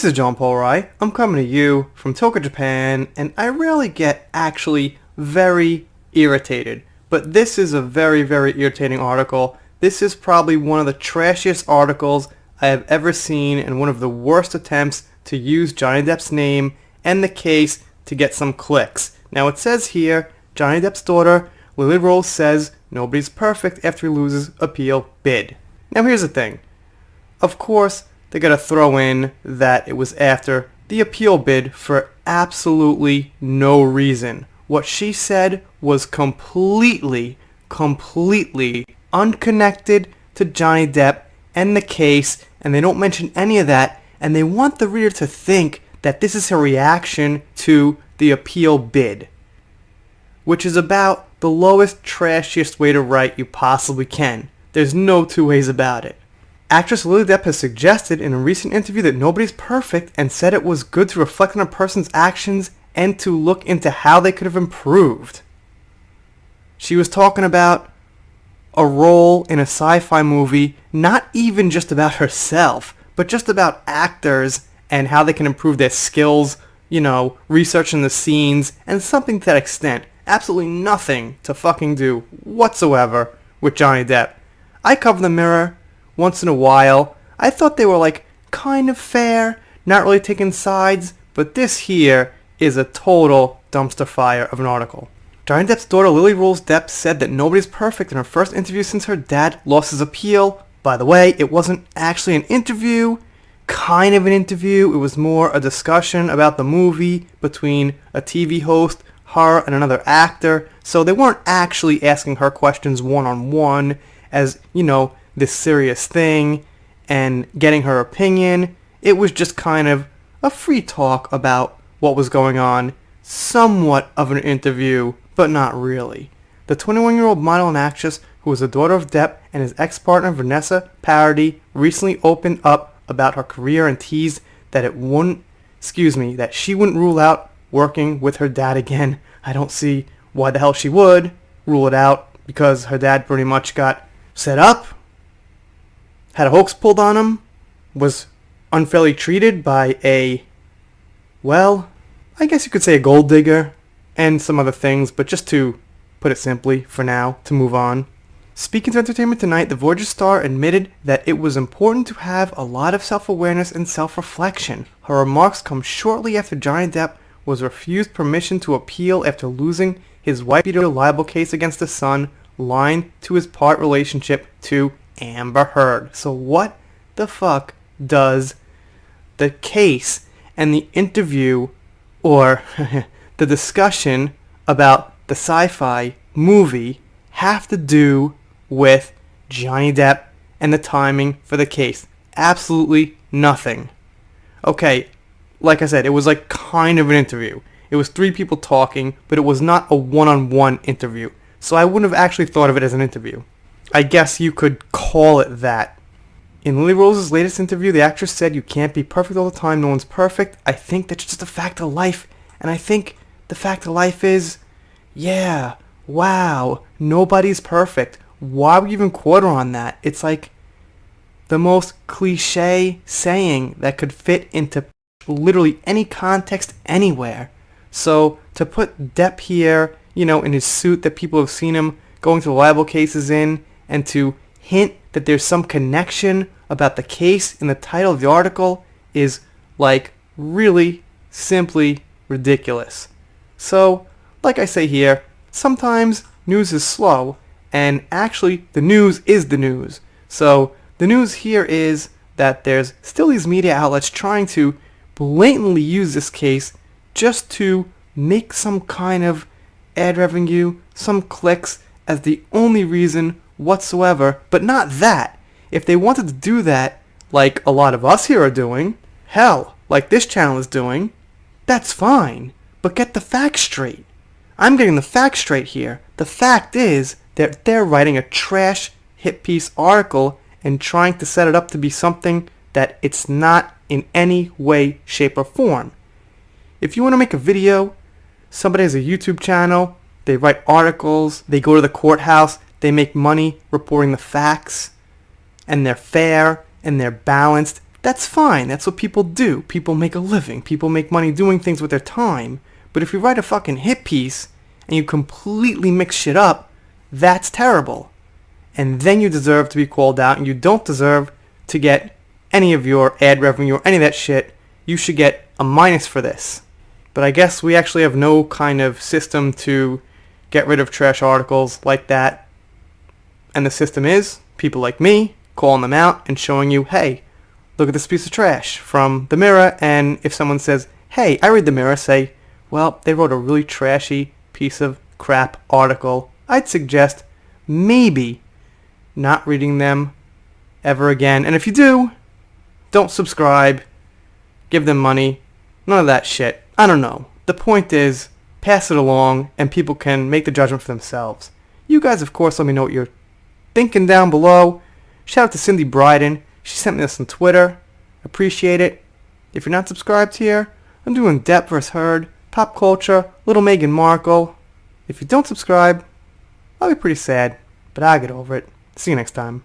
This is John Paul Rai. I'm coming to you from Tokyo, Japan, and I rarely get actually very irritated. But this is a very, very irritating article. This is probably one of the trashiest articles I have ever seen and one of the worst attempts to use Johnny Depp's name and the case to get some clicks. Now it says here, Johnny Depp's daughter, Lily Rose, says nobody's perfect after he loses appeal bid. Now here's the thing. Of course, they gotta throw in that it was after the appeal bid for absolutely no reason. What she said was completely unconnected to Johnny Depp and the case, and they don't mention any of that, and they want the reader to think that this is her reaction to the appeal bid, which is about the lowest, trashiest way to write you possibly can. There's no two ways about it. Actress Lily Depp has suggested in a recent interview that nobody's perfect and said it was good to reflect on a person's actions and to look into how they could have improved. She was talking about a role in a sci-fi movie, not even just about herself, but just about actors and how they can improve their skills, researching the scenes, and something to that extent. Absolutely nothing to fucking do whatsoever with Johnny Depp. I cover the Mirror once in a while. I thought they were kind of fair, not really taking sides, but this here is a total dumpster fire of an article. Johnny Depp's daughter Lily Rose Depp said that nobody's perfect in her first interview since her dad lost his appeal. By the way, it wasn't actually an interview, kind of an interview. It was more a discussion about the movie between a TV host, her, and another actor. So they weren't actually asking her questions one-on-one as, this serious thing and getting her opinion. It was just kind of a free talk about what was going on. Somewhat of an interview, but not really. The 21-year-old model and actress, who was the daughter of Depp and his ex-partner Vanessa Paradis, recently opened up about her career and teased that that she wouldn't rule out working with her dad again. I don't see why the hell she would rule it out, because her dad pretty much got set up, had a hoax pulled on him, was unfairly treated by I guess you could say a gold digger, and some other things, but just to put it simply, for now, to move on. Speaking to Entertainment Tonight, the Voyager star admitted that it was important to have a lot of self-awareness and self-reflection. Her remarks come shortly after Johnny Depp was refused permission to appeal after losing his wife-beater libel case against his son, lying to his part relationship to Amber Heard. So what the fuck does the case and the interview or the discussion about the sci-fi movie have to do with Johnny Depp and the timing for the case? Absolutely nothing. Okay, like I said, it was kind of an interview. It was three people talking, but it was not a one-on-one interview. So I wouldn't have actually thought of it as an interview. I guess you could call it that. In Lily Rose's latest interview, the actress said, "You can't be perfect all the time. No one's perfect. I think that's just a fact of life. And I think the fact of life is, nobody's perfect." Why would you even quote her on that? It's the most cliche saying that could fit into literally any context anywhere. So to put Depp here, in his suit that people have seen him going through libel cases in, and to hint that there's some connection about the case in the title of the article is really simply ridiculous. So, like I say here, sometimes news is slow, and actually the news is the news. So the news here is that there's still these media outlets trying to blatantly use this case just to make some kind of ad revenue, some clicks, as the only reason whatsoever. But not that. If they wanted to do that, like a lot of us here are doing, hell, like this channel is doing, that's fine. But get the facts straight. I'm getting the facts straight here. The fact is that they're writing a trash hit piece article and trying to set it up to be something that it's not in any way, shape, or form. If you want to make a video, somebody has a YouTube channel, they write articles, they go to the courthouse, they make money reporting the facts, and they're fair, and they're balanced, That's fine. That's what people do. People make a living. People make money doing things with their time. But if you write a fucking hit piece and you completely mix shit up, that's terrible. And then you deserve to be called out, and you don't deserve to get any of your ad revenue or any of that shit. You should get a minus for this. But I guess we actually have no kind of system to get rid of trash articles like that. And the system is people like me calling them out and showing you, hey, look at this piece of trash from the Mirror. And if someone says, hey, I read the Mirror, say, well, they wrote a really trashy piece of crap article. I'd suggest maybe not reading them ever again. And if you do, don't subscribe, give them money, none of that shit. I don't know. The point is, pass it along and people can make the judgment for themselves. You guys, of course, let me know what you're thinking down below. Shout out to Cindy Bryden. She sent me this on Twitter. Appreciate it. If you're not subscribed here, I'm doing Depp vs. Heard, pop culture, little Meghan Markle. If you don't subscribe, I'll be pretty sad, but I'll get over it. See you next time.